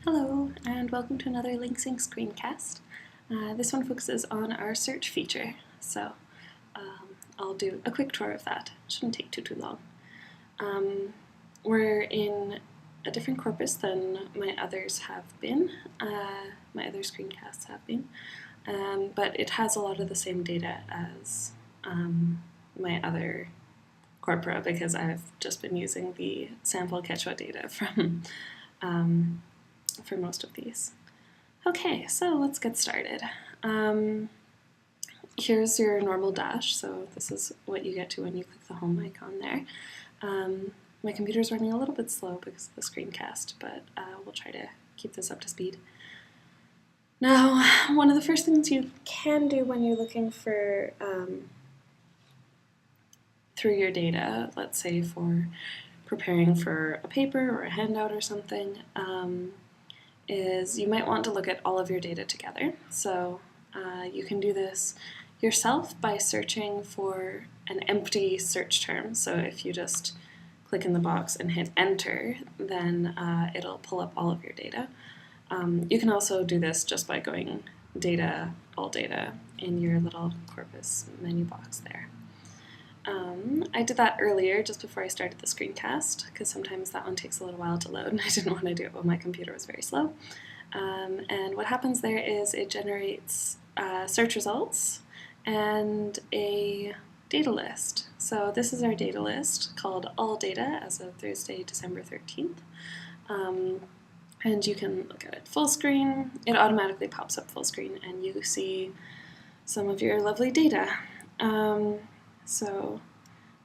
Hello, and welcome to another LingSync Screencast. This one focuses on our search feature, so I'll do a quick tour of that. It shouldn't take too long. We're in a different corpus than my others have been, my other screencasts have been, but it has a lot of the same data as my other corpora because I've just been using the sample Quechua data from for most of these. Okay, so let's get started. Here's your normal dash, so this is what you get to when you click the home icon there. My computer's running a little bit slow because of the screencast, but we'll try to keep this up to speed. Now, one of the first things you can do when you're looking for through your data, let's say for preparing for a paper or a handout or something, is you might want to look at all of your data together. So you can do this yourself by searching for an empty search term. So if you just click in the box and hit enter, then it'll pull up all of your data. You can also do this just by going data, all data in your little corpus menu box there. I did that earlier just before I started the screencast because sometimes that one takes a little while to load and I didn't want to do it when my computer was very slow. And what happens there is it generates search results and a data list. So this is our data list called All Data as of Thursday, December 13th. And you can look at it full screen. It automatically pops up full screen and you see some of your lovely data. So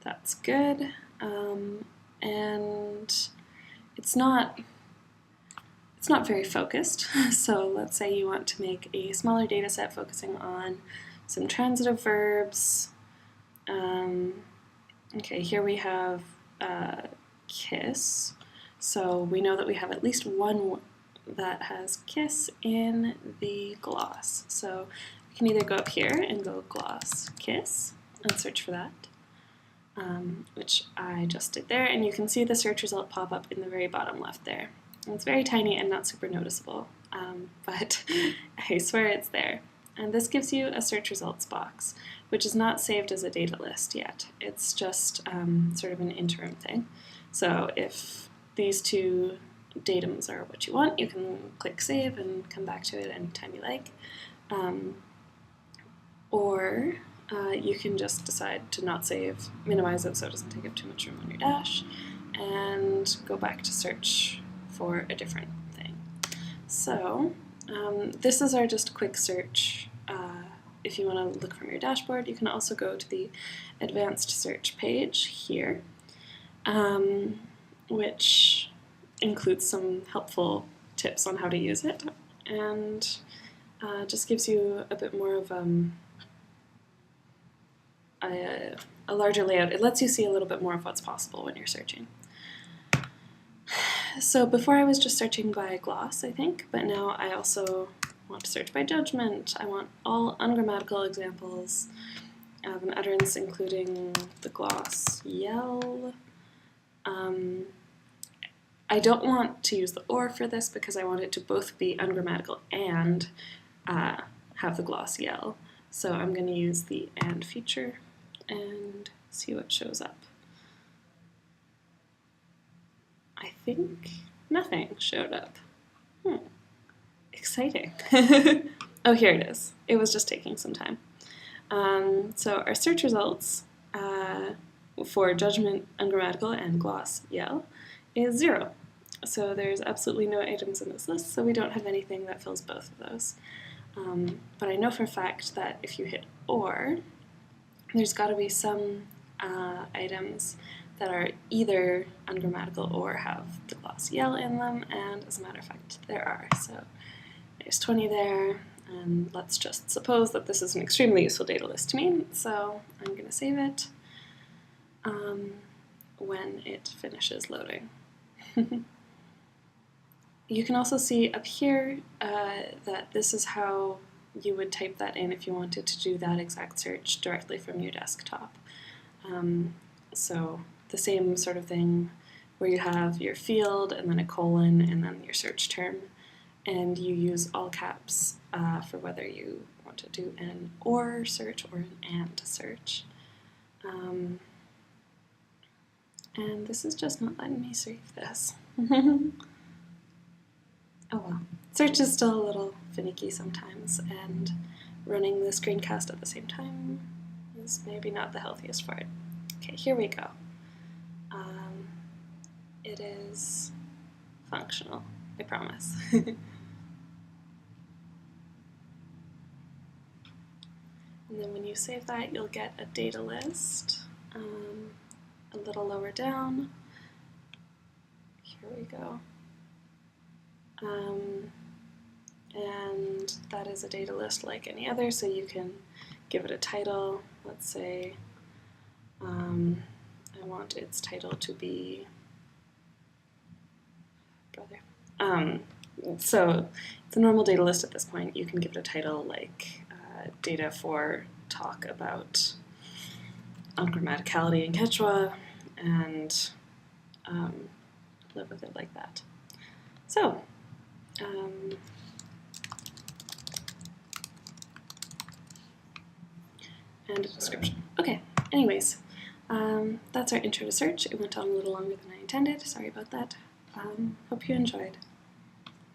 that's good, and it's not very focused. So let's say you want to make a smaller data set focusing on some transitive verbs. Okay, here we have kiss. So we know that we have at least one that has kiss in the gloss. So we can either go up here and go gloss kiss and search for that, which I just did there, and you can see the search result pop up in the very bottom left there. And it's very tiny and not super noticeable, but I swear it's there. And this gives you a search results box, which is not saved as a data list yet. It's just sort of an interim thing. So if these two datums are what you want, you can click save and come back to it anytime you like. Or you can just decide to not save, minimize it so it doesn't take up too much room on your dash, and go back to search for a different thing. So this is our just quick search. If you want to look from your dashboard, you can also go to the advanced search page here, which includes some helpful tips on how to use it, and just gives you a bit more of a larger layout. It lets you see a little bit more of what's possible when you're searching. So before I was just searching by gloss, I think, but now I also want to search by judgment. I want all ungrammatical examples of an utterance, including the gloss yell. I don't want to use the or for this because I want it to both be ungrammatical and have the gloss yell. So I'm going to use the and feature and see what shows up. I think nothing showed up. Exciting. Oh, here it is. It was just taking some time. So our search results for judgment, ungrammatical, and gloss yell is 0. So there's absolutely no items in this list, so we don't have anything that fills both of those. But I know for a fact that if you hit or, there's got to be some items that are either ungrammatical or have the gloss yell in them, and as a matter of fact, there are. So there's 20 there, and let's just suppose that this is an extremely useful data list to me, so I'm going to save it when it finishes loading. You can also see up here that this is how you would type that in if you wanted to do that exact search directly from your desktop. So the same sort of thing where you have your field and then a colon and then your search term. and you use all caps for whether you want to do an or search or an and search. And this is just not letting me save this. Oh well. Search is still a little finicky sometimes, and running the screencast at the same time is maybe not the healthiest for it. Okay, here we go. It is functional, I promise. And then when you save that, you'll get a data list a little lower down. Here we go. And that is a data list like any other, so you can give it a title. Let's say I want its title to be brother. So it's a normal data list at this point. You can give it a title like data for talk about ungrammaticality in Quechua, and live with it like that. So, and a description. Okay, anyways, that's our intro to search. It went on a little longer than I intended. Sorry about that. Hope you enjoyed.